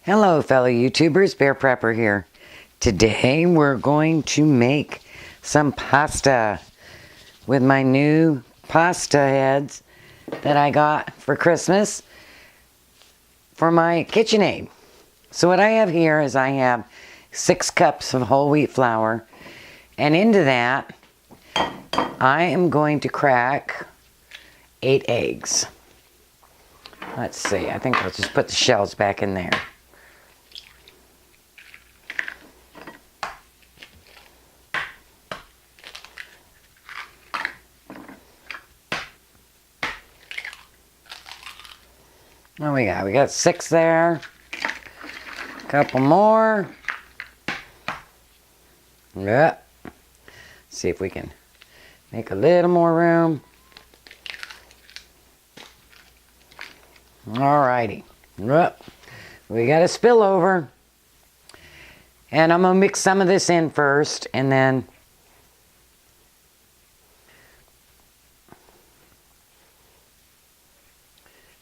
Hello fellow YouTubers, Bear Prepper here. Today we're going to make some pasta with my new pasta heads that I got for Christmas for my KitchenAid. So what I have here is I have 6 cups of whole wheat flour, and into that I am going to crack 8 eggs. Let's see, I think I'll just put the shells back in there. What we got? We got 6 there. A couple more. Yep. See if we can make a little more room. Alrighty. Yep. We got a spillover. And I'm going to mix some of this in first, and then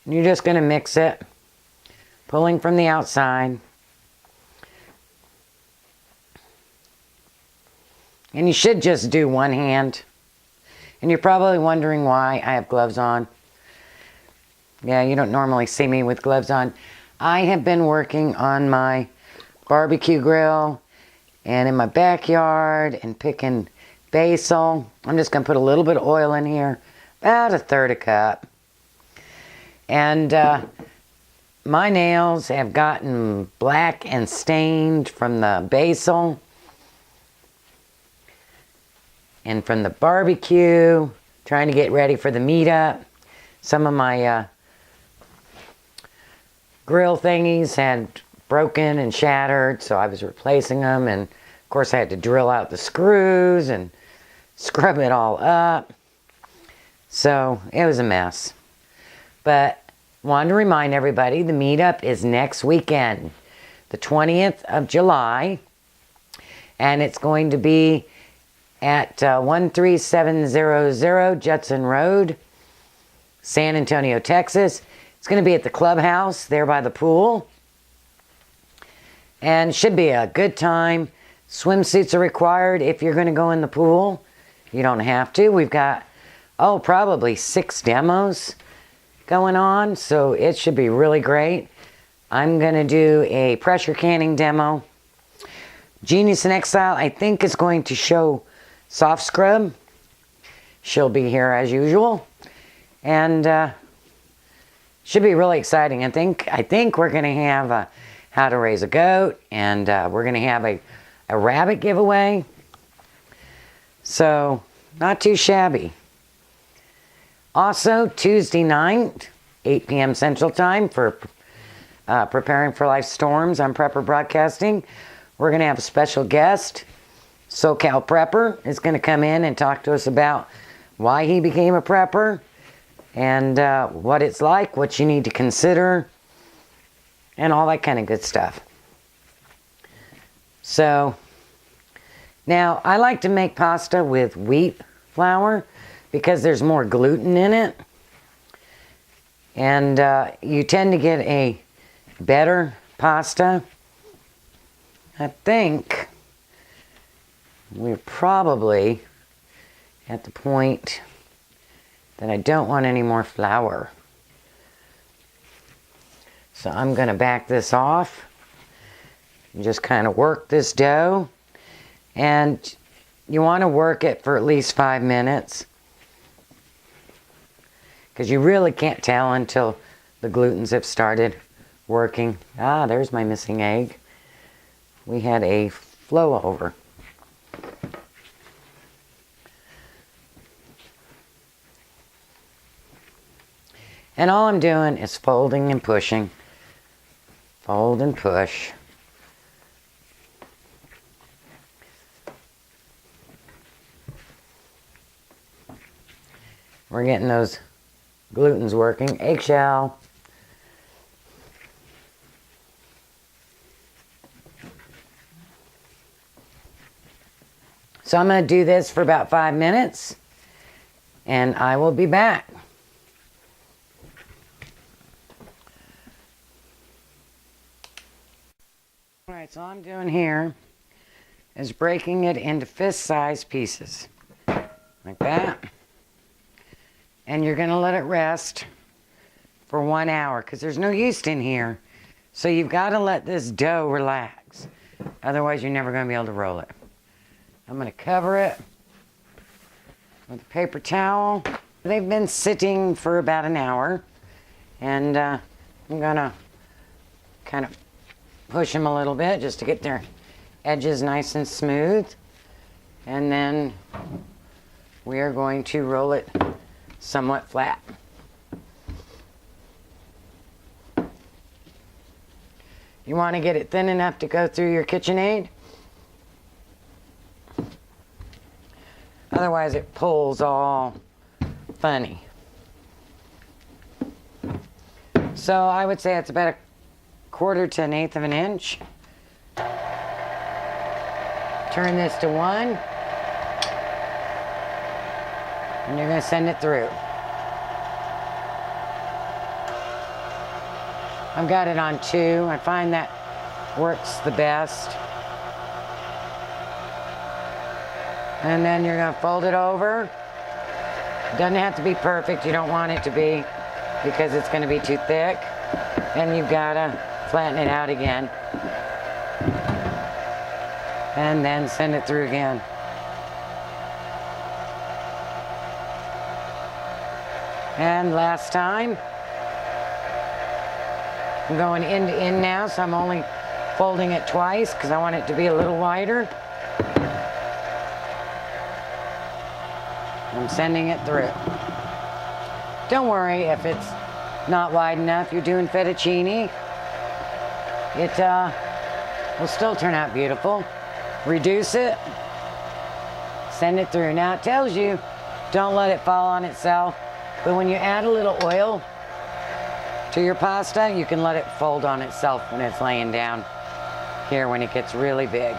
you're just going to mix it, pulling from the outside. And you should just do one hand. And you're probably wondering why I have gloves on. Yeah, you don't normally see me with gloves on. I have been working on my barbecue grill and in my backyard and picking basil. I'm just going to put a little bit of oil in here, about 1/3 cup. And my nails have gotten black and stained from the basil and from the barbecue, trying to get ready for the meetup. Some of my grill thingies had broken and shattered, so I was replacing them. And of course I had to drill out the screws and scrub it all up. So it was a mess. But wanted to remind everybody, the meetup is next weekend, the 20th of July. And it's going to be at 13700 Judson Road, San Antonio, Texas. It's going to be at the clubhouse there by the pool. And should be a good time. Swimsuits are required if you're going to go in the pool. You don't have to. We've got, probably 6 demos going on, so it should be really great. I'm going to do a pressure canning demo. Genius in Exile, I think, is going to show soft scrub. She'll be here as usual. And should be really exciting. I think we're going to have how to raise a goat, and we're going to have a rabbit giveaway. So, not too shabby. Also, Tuesday night, 8 p.m. Central Time, for Preparing for Life Storms on Prepper Broadcasting. We're going to have a special guest. SoCal Prepper is going to come in and talk to us about why he became a prepper and what it's like, what you need to consider, and all that kind of good stuff. So, now I like to make pasta with wheat flour because there's more gluten in it. And you tend to get a better pasta. I think we're probably at the point that I don't want any more flour. So I'm going to back this off and just kind of work this dough. And you want to work it for at least 5 minutes, because you really can't tell until the glutens have started working. There's my missing egg. We had a flow over. And all I'm doing is folding and pushing. Fold and push. We're getting those glutens working. Eggshell. So I'm going to do this for about 5 minutes, and I will be back. All right, so all I'm doing here is breaking it into fist-sized pieces, like that. And you're gonna let it rest for 1 hour, because there's no yeast in here. So you've gotta let this dough relax. Otherwise, you're never gonna be able to roll it. I'm gonna cover it with a paper towel. They've been sitting for about an hour. And I'm gonna kind of push them a little bit just to get their edges nice and smooth. And then we are going to roll it somewhat flat. You want to get it thin enough to go through your KitchenAid. Otherwise it pulls all funny. So I would say it's about 1/4 to 1/8 of an inch. Turn this to 1. And you're going to send it through. I've got it on 2. I find that works the best. And then you're going to fold it over. Doesn't have to be perfect. You don't want it to be, because it's going to be too thick. And you've got to flatten it out again. And then send it through again. And last time. I'm going end to end now, so I'm only folding it twice because I want it to be a little wider. I'm sending it through. Don't worry if it's not wide enough. You're doing fettuccine. It will still turn out beautiful. Reduce it. Send it through. Now it tells you don't let it fall on itself, but when you add a little oil to your pasta, you can let it fold on itself when it's laying down here when it gets really big.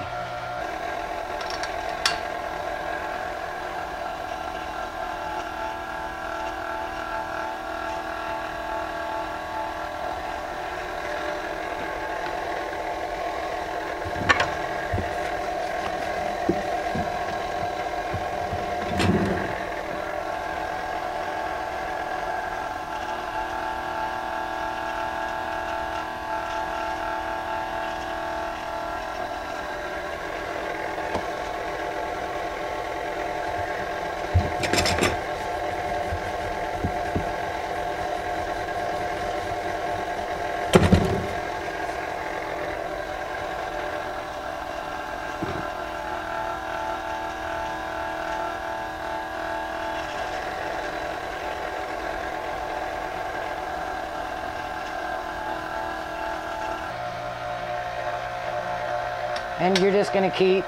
And you're just going to keep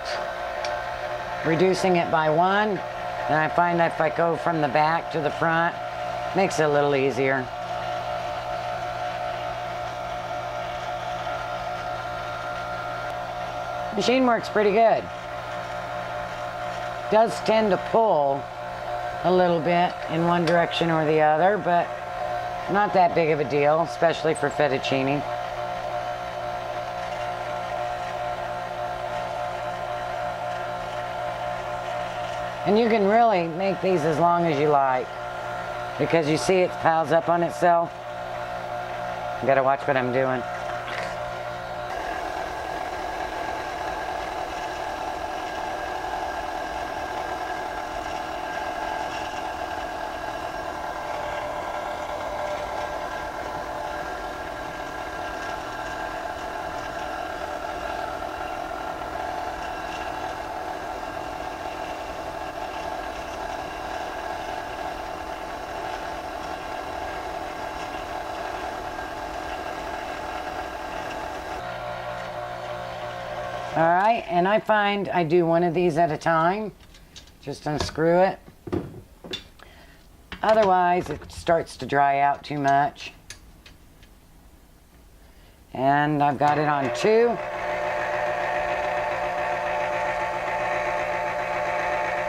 reducing it by 1. And I find that if I go from the back to the front, it makes it a little easier. Machine works pretty good. Does tend to pull a little bit in one direction or the other, but not that big of a deal, especially for fettuccine. And you can really make these as long as you like, because you see it piles up on itself. You gotta watch what I'm doing. All right, and I find I do one of these at a time. Just unscrew it. Otherwise, it starts to dry out too much. And I've got it on 2.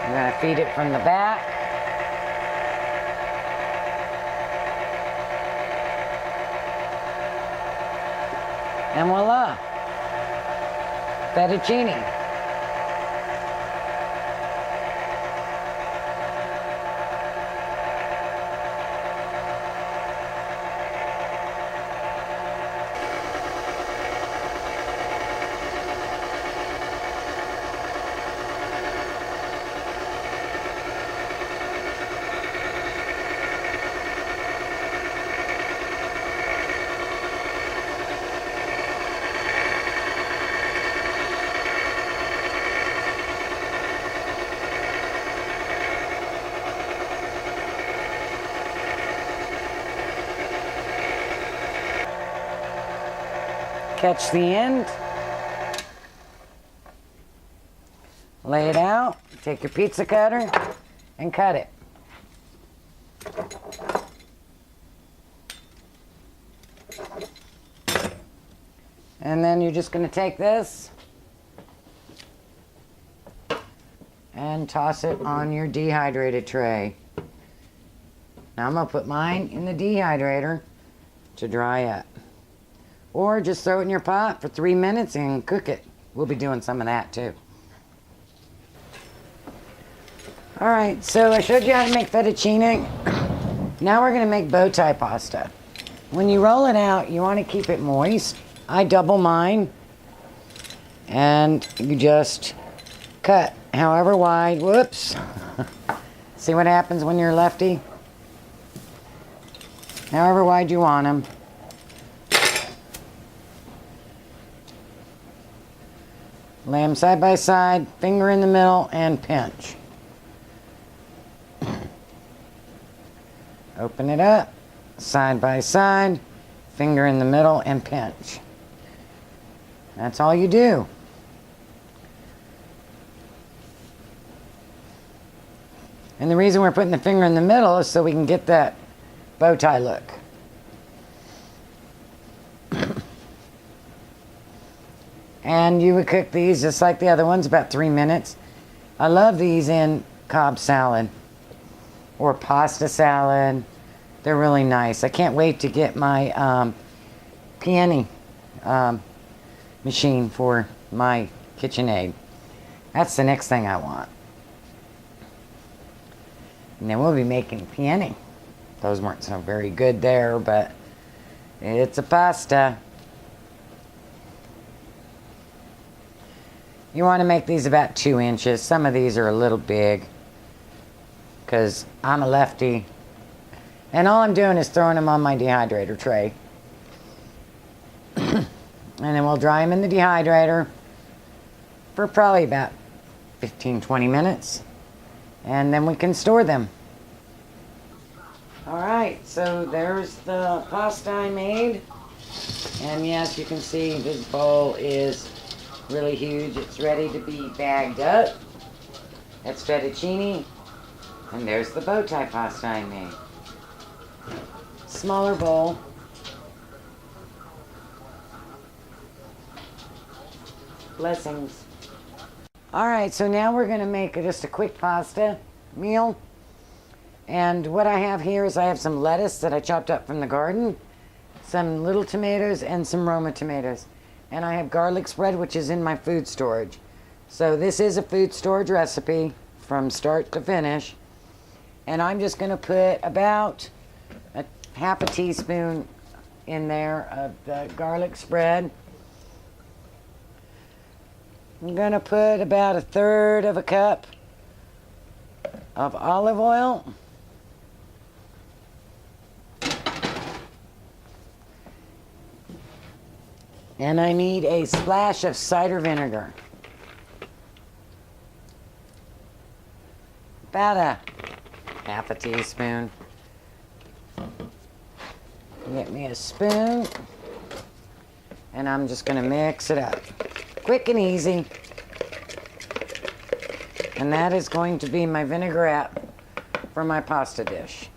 I'm gonna feed it from the back. And voila. fettuccine. Catch the end, lay it out, take your pizza cutter and cut it. And then you're just going to take this and toss it on your dehydrated tray. Now I'm going to put mine in the dehydrator to dry up. Or just throw it in your pot for 3 minutes and cook it. We'll be doing some of that too. All right, so I showed you how to make fettuccine. Now we're gonna make bow tie pasta. When you roll it out, you wanna keep it moist. I double mine, and you just cut however wide. Whoops. See what happens when you're lefty? However wide you want them. Lay them side by side, finger in the middle, and pinch. Open it up, side by side, finger in the middle, and pinch. That's all you do. And the reason we're putting the finger in the middle is so we can get that bow tie look. And you would cook these just like the other ones, about 3 minutes. I love these in Cobb salad or pasta salad. They're really nice. I can't wait to get my peony machine for my KitchenAid. That's the next thing I want. And then we'll be making peony. Those weren't so very good there, but it's a pasta. You want to make these about 2 inches. Some of these are a little big because I'm a lefty. And all I'm doing is throwing them on my dehydrator tray. And then we'll dry them in the dehydrator for probably about 15-20 minutes. And then we can store them. Alright, so there's the pasta I made. And yes, you can see this bowl is really huge. It's ready to be bagged up. That's fettuccine. And there's the bow tie pasta I made. Smaller bowl. Blessings. Alright, so now we're going to make just a quick pasta meal. And what I have here is I have some lettuce that I chopped up from the garden, some little tomatoes, and some Roma tomatoes. And I have garlic spread, which is in my food storage. So this is a food storage recipe from start to finish. And I'm just going to put about half a teaspoon in there of the garlic spread. I'm going to put about 1/3 of a cup of olive oil. And I need a splash of cider vinegar. About a half a teaspoon. Get me a spoon. And I'm just going to mix it up. Quick and easy. And that is going to be my vinaigrette for my pasta dish.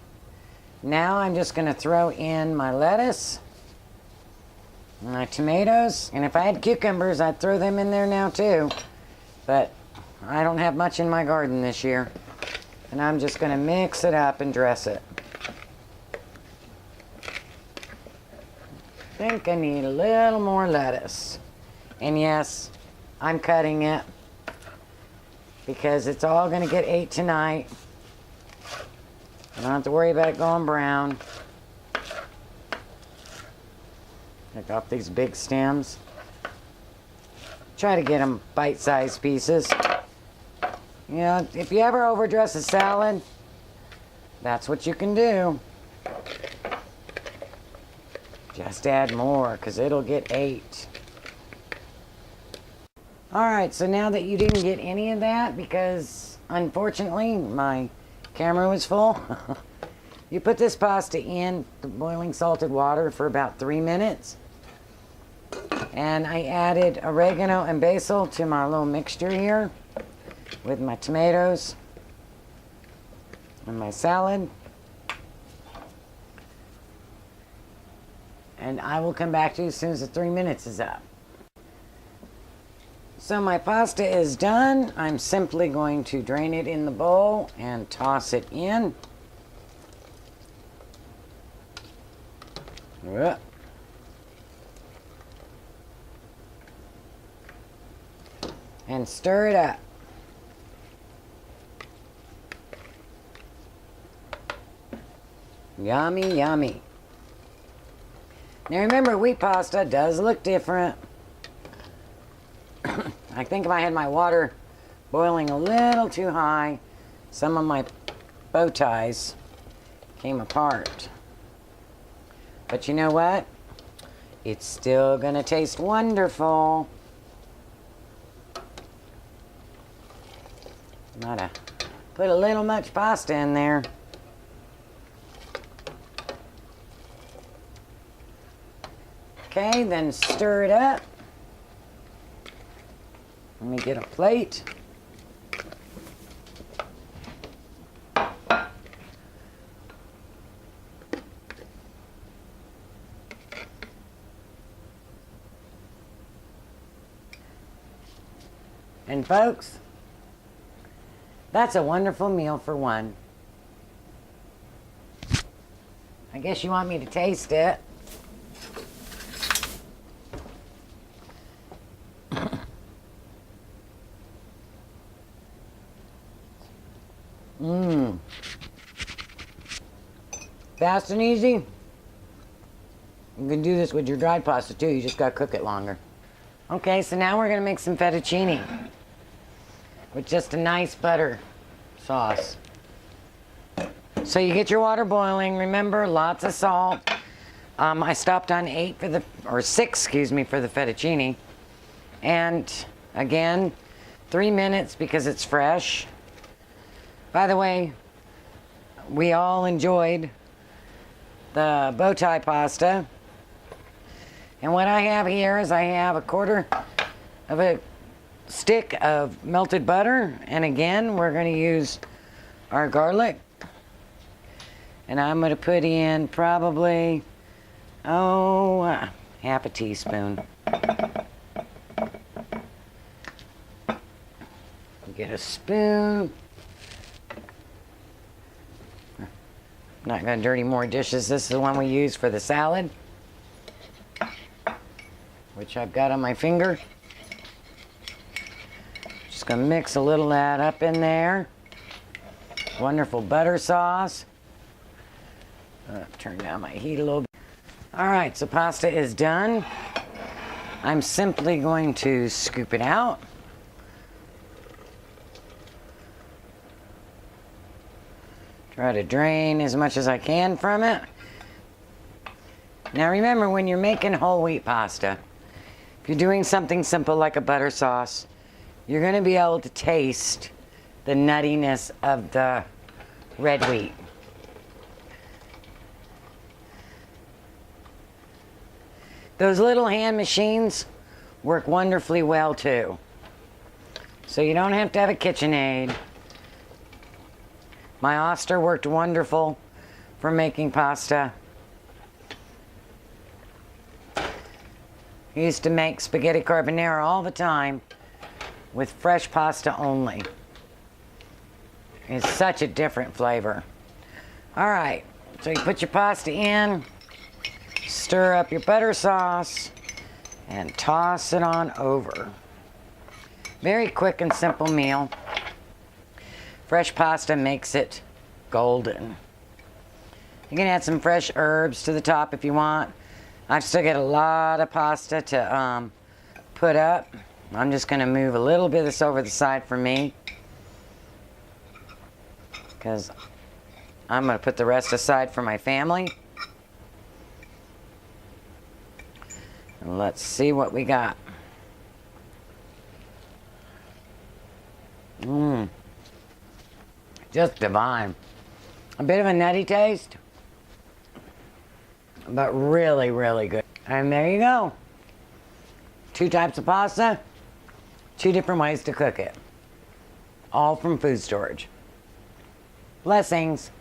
Now I'm just going to throw in my lettuce, my tomatoes, and if I had cucumbers, I'd throw them in there now too. But I don't have much in my garden this year. And I'm just going to mix it up and dress it. I think I need a little more lettuce. And yes, I'm cutting it because it's all going to get ate tonight. I don't have to worry about it going brown. Take off these big stems. Try to get them bite-sized pieces. You know, if you ever overdress a salad, that's what you can do. Just add more because it'll get ate. Alright, so now that you didn't get any of that because unfortunately my camera was full, you put this pasta in the boiling salted water for about 3 minutes. And I added oregano and basil to my little mixture here with my tomatoes and my salad. And I will come back to you as soon as the 3 minutes is up. So my pasta is done. I'm simply going to drain it in the bowl and toss it in. And stir it up. Yummy, yummy. Now remember, wheat pasta does look different. I think if I had my water boiling a little too high, some of my bow ties came apart. But you know what? It's still gonna taste wonderful. Might have put a little much pasta in there. Okay, then stir it up. Let me get a plate. And folks, that's a wonderful meal for one. I guess you want me to taste it. Fast and easy. You can do this with your dried pasta too. You just gotta cook it longer. Okay, so now we're gonna make some fettuccine with just a nice butter sauce. So you get your water boiling. Remember, lots of salt. I stopped on 6, for the fettuccine. And again, 3 minutes because it's fresh. By the way, we all enjoyed the bow tie pasta. And what I have here is I have a quarter of a stick of melted butter. And again, we're going to use our garlic. And I'm going to put in probably, half a teaspoon. Get a spoon. Not going to dirty more dishes. This is the one we use for the salad, which I've got on my finger. Just going to mix a little of that up in there. Wonderful butter sauce. Turn down my heat a little bit. All right, so pasta is done. I'm simply going to scoop it out. Try to drain as much as I can from it. Now remember, when you're making whole wheat pasta, if you're doing something simple like a butter sauce, you're going to be able to taste the nuttiness of the red wheat. Those little hand machines work wonderfully well too. So you don't have to have a KitchenAid. My Oster worked wonderful for making pasta. He used to make spaghetti carbonara all the time with fresh pasta only. It's such a different flavor. All right, so you put your pasta in, stir up your butter sauce, and toss it on over. Very quick and simple meal. Fresh pasta makes it golden. You can add some fresh herbs to the top if you want. I've still got a lot of pasta to put up. I'm just going to move a little bit of this over the side for me, because I'm going to put the rest aside for my family. And let's see what we got. Just divine. A bit of a nutty taste, but really, really good. And there you go. 2 types of pasta, 2 different ways to cook it. All from Food Storage. Blessings.